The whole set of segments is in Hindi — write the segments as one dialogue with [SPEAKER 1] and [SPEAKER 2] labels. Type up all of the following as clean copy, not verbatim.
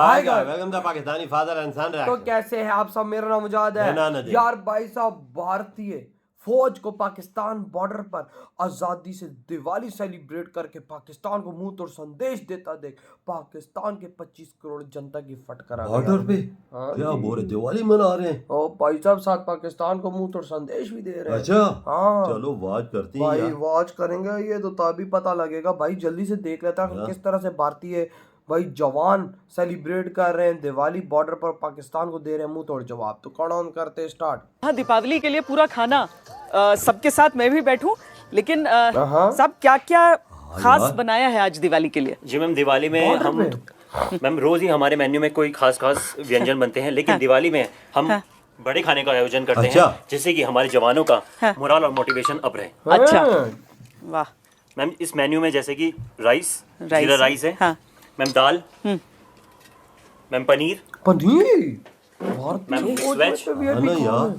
[SPEAKER 1] Hi guys, welcome to Pakistani father and son
[SPEAKER 2] तो कैसे हैं आप सब। मेरा नाम मुजाद है यार। भाई साहब, भारतीय फौज को पाकिस्तान बॉर्डर पर आजादी से दिवाली सेलिब्रेट करके पाकिस्तान को मुंह तोड़ संदेश देता देख पाकिस्तान के 25 करोड़ जनता की फटकार
[SPEAKER 1] बॉर्डर पे क्या बोल रहे, दिवाली मना रहे हैं।
[SPEAKER 2] ओ भाई साहब, साथ पाकिस्तान को मुंह तोड़ संदेश भी दे रहे हैं।
[SPEAKER 1] अच्छा,
[SPEAKER 2] हाँ
[SPEAKER 1] चलो वॉच करते हैं
[SPEAKER 2] भाई,
[SPEAKER 1] यार।
[SPEAKER 2] वॉच करेंगे ये तो तभी पता लगेगा भाई। जल्दी से देख लेता है किस तरह से भारतीय भाई जवान सेलिब्रेट कर रहे हैं दिवाली, बॉर्डर पर पाकिस्तान को दे रहे हैं मुंह तोड़ जवाब। तो कौन ऑन करते स्टार्ट।
[SPEAKER 3] हाँ, दीपावली के लिए पूरा खाना सबके साथ मैं भी बैठूं, लेकिन सब क्या क्या खास बनाया है आज दिवाली के लिए।
[SPEAKER 4] जी मैम, दिवाली में हम मैम रोज ही हमारे मेन्यू में कोई खास व्यंजन बनते हैं, लेकिन दिवाली में हम बड़े खाने का आयोजन करते हैं, जिससे कि हमारे जवानों का मोरल और मोटिवेशन अप रहे।
[SPEAKER 3] अच्छा, वाह
[SPEAKER 4] मैम, इस मेन्यू में जैसे कि जीरा राइस है, मैम दाल, मैम पनीर,
[SPEAKER 1] यार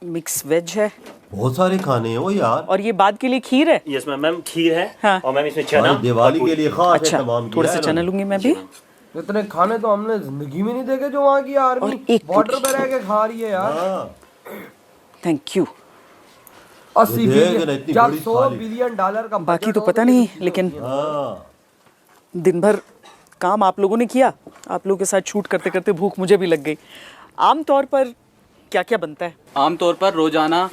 [SPEAKER 3] मिक्स वेज है,
[SPEAKER 1] बहुत सारे खाने हैं वो यार।
[SPEAKER 3] और ये बाद के लिए खीर है।
[SPEAKER 4] यस मैम, मैम खीर है और मैम इसमें चना
[SPEAKER 1] दिवाली के लिए खास
[SPEAKER 3] अच्छा, थोड़े से चना लूंगी मैं भी।
[SPEAKER 2] इतने खाने तो हमने जिंदगी में नहीं देखे जो वहाँ की आर्मी बॉर्डर पे रह के खा रही है यार।
[SPEAKER 3] Thank you.
[SPEAKER 2] 80 बिलियन या 100 बिलियन डॉलर का
[SPEAKER 3] बाकी तो पता नहीं, लेकिन दिन भर काम आप लोगों ने किया। आप लोगों के साथ शूट करते करते भूख मुझे भी लग गई। आमतौर पर क्या क्या बनता है?
[SPEAKER 5] आमतौर पर रोजाना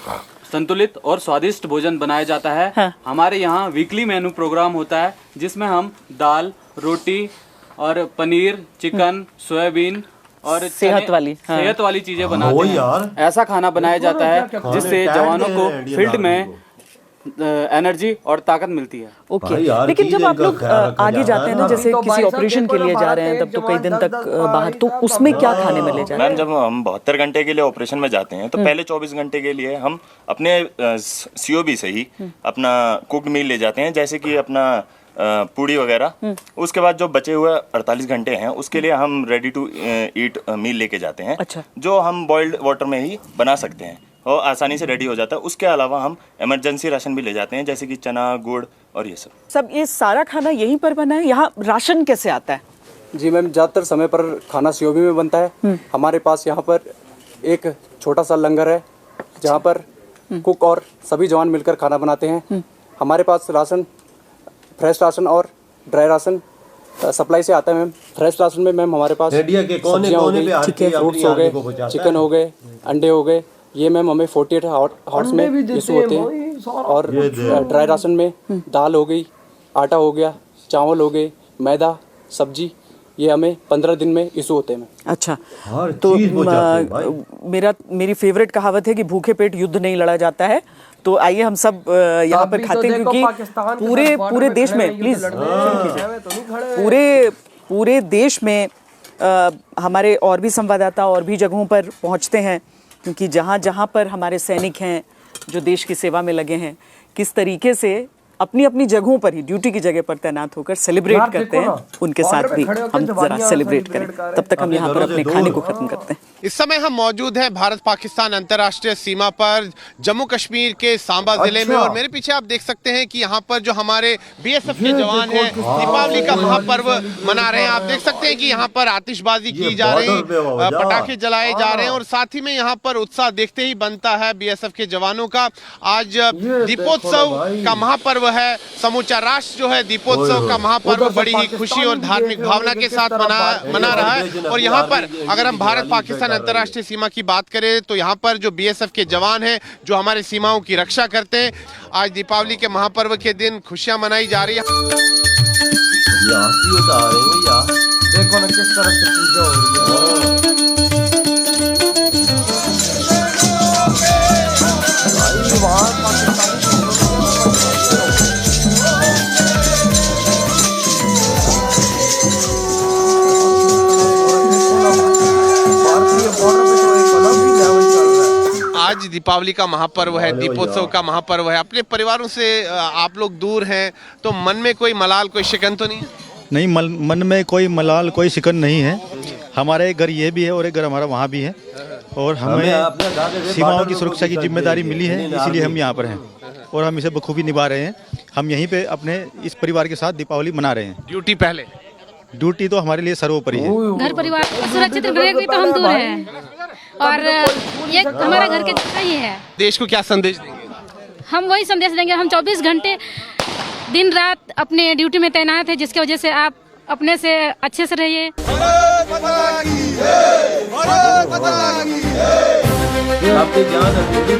[SPEAKER 5] संतुलित और स्वादिष्ट भोजन बनाया जाता है। हमारे यहाँ वीकली मेनू प्रोग्राम होता है, जिसमें हम दाल, रोटी और पनीर, चिकन, सोयाबीन और
[SPEAKER 3] सेहत वाली
[SPEAKER 5] चीजें बनाते हैं। ऐसा खाना बनाया जाता है जिससे जवानों को फील्ड में एनर्जी और ताकत मिलती है।
[SPEAKER 3] ओके, लेकिन जब आप लोग आगे जाते हैं ना, जैसे किसी ऑपरेशन के लिए जा रहे हैं, तब तो कई दिन तक बाहर, तो उसमें क्या खाने में ले जाते हैं?
[SPEAKER 6] मैम, जब हम 72 घंटे के लिए ऑपरेशन में जाते हैं तो पहले 24 घंटे के लिए हम अपने COB से ही अपना कुक्ड मील ले जाते हैं, जैसे कि अपना पूड़ी वगैरह। उसके बाद जो बचे हुए 48 घंटे हैं उसके लिए हम रेडी टू ईट मील लेके जाते हैं।
[SPEAKER 3] अच्छा।
[SPEAKER 6] जो हम बॉइल्ड वाटर में ही बना सकते हैं और आसानी से रेडी हो जाता है। उसके अलावा हम इमरजेंसी राशन भी ले जाते हैं, जैसे कि चना, गुड़ और ये सब।
[SPEAKER 3] ये सारा खाना यहीं पर बना है? यहाँ राशन कैसे आता है?
[SPEAKER 5] जी मैम, ज़्यादातर समय पर खाना COB में बनता है। हमारे पास यहाँ पर एक छोटा सा लंगर है, जहाँ पर कुक और सभी जवान मिलकर खाना बनाते हैं। हमारे पास राशन, फ्रेश राशन और ड्राई राशन सप्लाई से आता है। मैम, फ्रेश राशन में मैम हमारे पास सब्जियाँ हो गई, फ्रूट्स हो गए, चिकन हो गए, अंडे हो गए। ये मैम हमें 48 आवर्स में इशू होते हैं। और ड्राई राशन में दाल हो गई, आटा हो गया, चावल हो गए, मैदा, सब्जी, ये हमें 15 दिन में इशू होते हैं। अच्छा,
[SPEAKER 3] तो मेरी फेवरेट कहावत है कि भूखे पेट युद्ध नहीं लड़ा जाता है। तो आइए हम सब यहाँ पर खाते हैं, क्योंकि पूरे देश में, प्लीज पूरे देश में हमारे और भी संवाददाता और भी जगहों पर पहुँचते हैं, क्योंकि जहाँ जहाँ पर हमारे सैनिक हैं जो देश की सेवा में लगे हैं, किस तरीके से अपनी अपनी जगहों पर ही ड्यूटी की जगह पर तैनात होकर सेलिब्रेट करते हैं, उनके साथ भी हम जरा सेलिब्रेट करें। तब तक हम यहाँ पर अपने खाने को खत्म करते हैं।
[SPEAKER 7] इस समय हम मौजूद हैं भारत पाकिस्तान अंतर्राष्ट्रीय सीमा पर, जम्मू कश्मीर के सांबा जिले में। और मेरे पीछे आप देख सकते हैं कि यहाँ पर जो हमारे BSF के जवान हैं दीपावली का महापर्व मना रहे हैं। आप देख सकते हैं कि यहाँ पर आतिशबाजी की जा रही, पटाखे जलाए जा रहे हैं, और साथ ही में यहाँ पर उत्साह देखते ही बनता है BSF के जवानों का। आज दीपोत्सव का महापर्व है। समूचा राष्ट्र जो है दीपोत्सव का महापर्व बड़ी ही खुशी और धार्मिक भावना के साथ मना रहा है। और यहाँ पर अगर हम भारत पाकिस्तान अंतर्राष्ट्रीय सीमा की बात करें तो यहाँ पर जो BSF के जवान हैं जो हमारे सीमाओं की रक्षा करते हैं, आज दीपावली के महापर्व के दिन खुशियां मनाई जा रही है।
[SPEAKER 2] देखो ना किस तरह से पूजा हो रही है।
[SPEAKER 7] आज दीपावली का महापर्व है, दीपोत्सव का महापर्व है। अपने परिवारों से आप लोग दूर हैं, तो मन में कोई मलाल, कोई शिकन तो नहीं है?
[SPEAKER 8] नहीं, मन में कोई मलाल, कोई शिकन नहीं है। हमारे घर ये भी है और एक घर हमारा वहाँ भी है, और हमें सीमाओं की सुरक्षा की जिम्मेदारी मिली है, इसीलिए हम यहाँ पर हैं और हम इसे बखूबी निभा रहे हैं। हम यहीं पे अपने इस परिवार के साथ दीपावली मना रहे हैं।
[SPEAKER 7] ड्यूटी पहले
[SPEAKER 8] ड्यूटी तो हमारे लिए सर्वोपरि है।
[SPEAKER 9] घर परिवार को सुरक्षित रखने के लिए तो हम दूर हैं और ये हमारा घर के जैसा ही है।
[SPEAKER 7] देश को क्या संदेश देंगे?
[SPEAKER 9] हम वही संदेश देंगे, हम 24 घंटे दिन रात अपने ड्यूटी में तैनात है, जिसकी वजह से आप अपने से अच्छे से रहिए।
[SPEAKER 1] आपकी जान ड्यूटी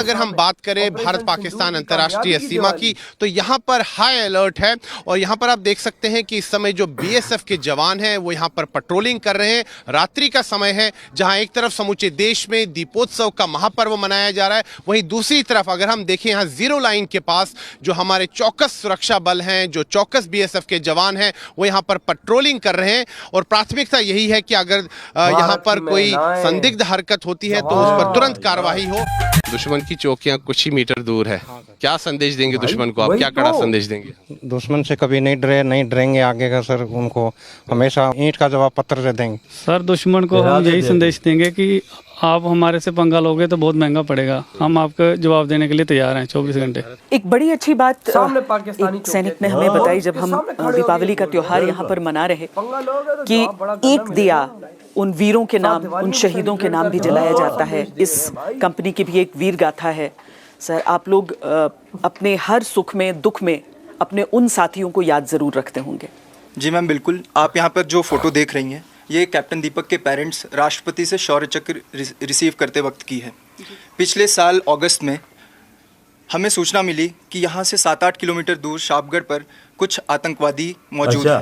[SPEAKER 7] अगर हम बात करें भारत पाकिस्तान अंतर्राष्ट्रीय सीमा की, तो यहाँ पर हाई अलर्ट है और यहाँ पर आप देख सकते हैं कि इस समय जो बीएसएफ के जवान हैं वो यहाँ पर पेट्रोलिंग कर रहे हैं। रात्रि का समय है, जहाँ एक तरफ समूचे देश में दीपोत्सव का महापर्व मनाया जा रहा है, वहीं दूसरी तरफ अगर हम देखें यहाँ जीरो लाइन के पास जो हमारे चौकस सुरक्षा बल हैं, जो चौकस बीएसएफ के जवान हैं, वो यहाँ पर पेट्रोलिंग कर रहे हैं और प्राथमिकता यही है कि अगर यहाँ पर कोई संदिग्ध हरकत होती है तो उस पर तुरंत कार्रवाई हो। दुश्मन की चौकियां कुछ ही मीटर दूर है, क्या संदेश देंगे दुश्मन को आप? क्या कड़ा संदेश देंगे?
[SPEAKER 10] दुश्मन से कभी नहीं डरे, नहीं डरेंगे आगे का सर। उनको हमेशा ईंट का जवाब पत्थर से देंगे
[SPEAKER 11] सर। दुश्मन को हम यही संदेश देंगे कि आप हमारे से पंगा लोगे तो बहुत महंगा पड़ेगा, हम आपको जवाब देने के लिए तैयार हैं 24 घंटे।
[SPEAKER 3] एक बड़ी अच्छी बात एक सैनिक ने हमें बताई जब हम दीपावली का त्योहार यहाँ पर मना रहे कि एक दिया उन वीरों के नाम, उन शहीदों के नाम भी जलाया जाता है। इस कंपनी की भी एक वीर गाथा है। सर, आप लोग अपने हर सुख में दुख में अपने उन साथियों को याद ज़रूर रखते होंगे।
[SPEAKER 12] जी मैम, बिल्कुल। आप यहाँ पर जो फ़ोटो देख रही हैं, ये कैप्टन दीपक के पेरेंट्स राष्ट्रपति से शौर्य चक्र रिसीव करते वक्त की है। पिछले साल अगस्त में हमें सूचना मिली कि यहाँ से 7-8 किलोमीटर दूर शाबगढ़ पर कुछ आतंकवादी मौजूद हैं।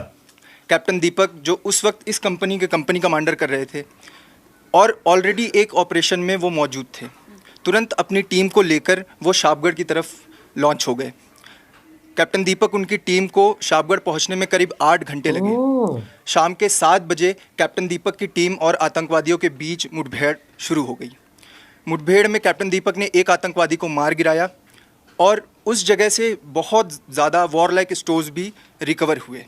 [SPEAKER 12] कैप्टन दीपक जो उस वक्त इस कंपनी के कंपनी कमांडर कर रहे थे और ऑलरेडी एक ऑपरेशन में वो मौजूद थे, तुरंत अपनी टीम को लेकर वो शाबगढ़ की तरफ लॉन्च हो गए। कैप्टन दीपक उनकी टीम को शाबगढ़ पहुंचने में करीब 8 घंटे लगे। शाम के 7 बजे कैप्टन दीपक की टीम और आतंकवादियों के बीच मुठभेड़ शुरू हो गई। मुठभेड़ में कैप्टन दीपक ने एक आतंकवादी को मार गिराया और उस जगह से बहुत ज़्यादा वॉरलाइक स्टोर्स भी रिकवर हुए।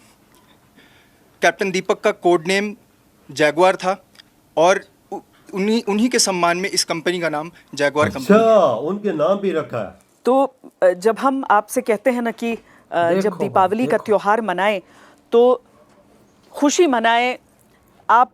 [SPEAKER 12] कैप्टन दीपक का कोड नेम जैगुआर था और उन्हीं के सम्मान में इस कंपनी का नाम जैगुआर कंपनी है।
[SPEAKER 1] उनके नाम भी रखा है।
[SPEAKER 3] तो जब हम आपसे कहते हैं ना कि जब दीपावली का त्योहार मनाएं तो खुशी मनाएं, आप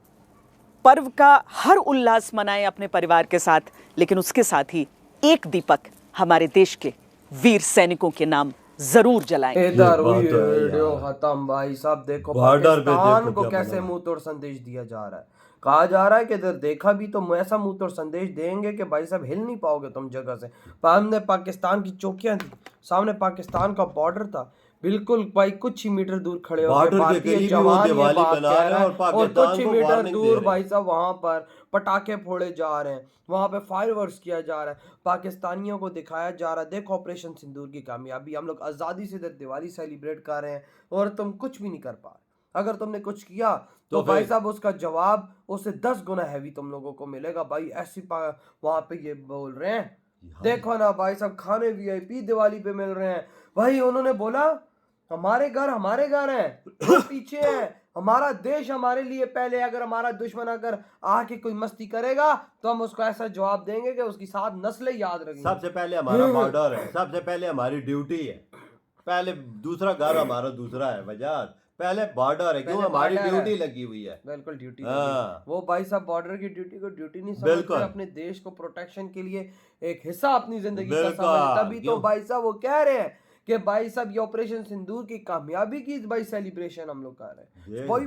[SPEAKER 3] पर्व का हर उल्लास मनाएं अपने परिवार के साथ, लेकिन उसके साथ ही एक दीपक हमारे देश के वीर सैनिकों के नाम जरूर जलाएं।
[SPEAKER 2] इधर वीडियो खत्म भाई साहब। देखो पाकिस्तान को कैसे मुंह तोड़ संदेश दिया जा रहा है। कहा जा रहा है कि इधर देखा भी तो ऐसा मुंह तोड़ संदेश देंगे कि भाई साहब हिल नहीं पाओगे तुम जगह से। सामने पाकिस्तान की चौकियां थी, सामने पाकिस्तान का बॉर्डर था, बिल्कुल भाई कुछ ही मीटर दूर खड़े हो भारतीय जवान ये बात कह रहे हैं और कुछ ही मीटर दूर भाई साहब वहां पर पटाखे फोड़े जा रहे हैं, वहां पे फायरवर्क्स किया जा रहा है, पाकिस्तानियों को दिखाया जा रहा है देखो ऑपरेशन सिंदूर की कामयाबी, हम लोग आज़ादी से दिवाली सेलिब्रेट कर रहे हैं और तुम कुछ भी नहीं कर पा रहे। अगर तुमने कुछ किया तो भाई साहब उसका जवाब उससे 10 गुना हैवी तुम लोगों को मिलेगा। भाई ऐसी वहां पे ये बोल रहे हैं, देखो ना भाई साहब खाने VIP दिवाली पे मिल रहे हैं। भाई उन्होंने बोला हमारे घर हैं, वो पीछे है, हमारा देश हमारे लिए पहले। अगर हमारा दुश्मन अगर आके कोई मस्ती करेगा तो हम उसको ऐसा जवाब देंगे कि उसकी 7 नस्लें याद रखेंगे।
[SPEAKER 1] सबसे पहले हमारा बॉर्डर है, सबसे पहले हमारी ड्यूटी है, पहले दूसरा घर हमारा दूसरा है वजह, पहले बॉर्डर है, क्यों हमारी ड्यूटी लगी हुई है।
[SPEAKER 2] बिल्कुल ड्यूटी वो भाई साहब बॉर्डर की ड्यूटी को ड्यूटी नहीं समझते, अपने देश को प्रोटेक्शन के लिए एक हिस्सा अपनी जिंदगी का समझते। तभी तो भाई साहब वो कह रहे हैं कि भाई साहब ये ऑपरेशन सिंदूर की कामयाबी की भाई सेलिब्रेशन हम लोग कर रहे हैं। भाई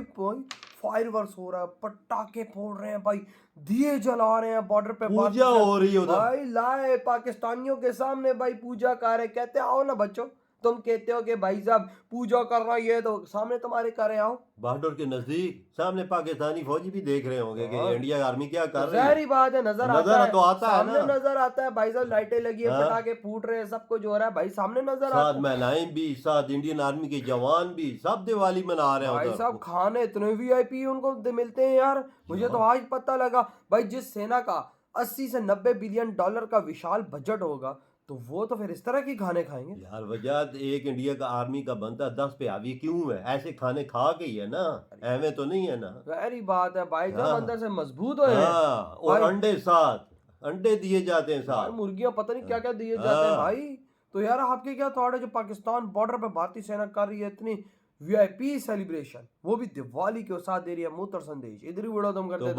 [SPEAKER 2] फायरवर्क्स हो रहा है, पटाखे फोड़ रहे हैं, भाई दिए जला रहे हैं बॉर्डर पे,
[SPEAKER 1] पूजा हो रही है
[SPEAKER 2] भाई लाए पाकिस्तानियों के सामने भाई पूजा कर रहे, कहते आओ ना बच्चों, तुम कहते हो कि भाई साहब पूजा करना ये तो सामने तुम्हारे कर रहे आओ।
[SPEAKER 1] बॉर्डर के नजदीक सामने पाकिस्तानी फौजी भी देख रहे होंगे कि इंडिया आर्मी क्या कर रही है।
[SPEAKER 2] जहरी बात है, नजर
[SPEAKER 1] तो आता है ना,
[SPEAKER 2] नजर आता है भाई साहब, लाइटें लगी है, पटाखे फूट रहे हैं, सब कुछ हो रहा है भाई सामने नजर आता है।
[SPEAKER 1] साथ महिलाएं भी, साथ इंडियन आर्मी के जवान भी, सब दिवाली मना रहे हैं
[SPEAKER 2] भाई साहब। खाने इतने VIP उनको मिलते हैं यार, मुझे तो आज पता लगा। भाई जिस सेना का 80 से 90 बिलियन डॉलर का विशाल बजट होगा तो वो तो फिर इस तरह की खाने खाएंगे
[SPEAKER 1] यार। वजह एक इंडिया का आर्मी का बनता 10 पे हावी क्यों है, ऐसे खाने खा के ही है ना, ऐਵੇਂ तो नहीं है ना।
[SPEAKER 2] गहरी बात है भाई, जब अंदर से मजबूत हो
[SPEAKER 1] और अंडे साथ अंडे दिए जाते हैं साहब,
[SPEAKER 2] मुर्गियां पता नहीं क्या क्या दिए जाते हैं भाई। तो यार आपके क्या थॉट है जो पाकिस्तान बॉर्डर पे भारतीय सेना कर रही है इतनी वीआईपी सेलिब्रेशन, वो भी दिवाली के साथ दे रही है मूत्र संदेश, इधर ही वीडियो तुम करते हैं।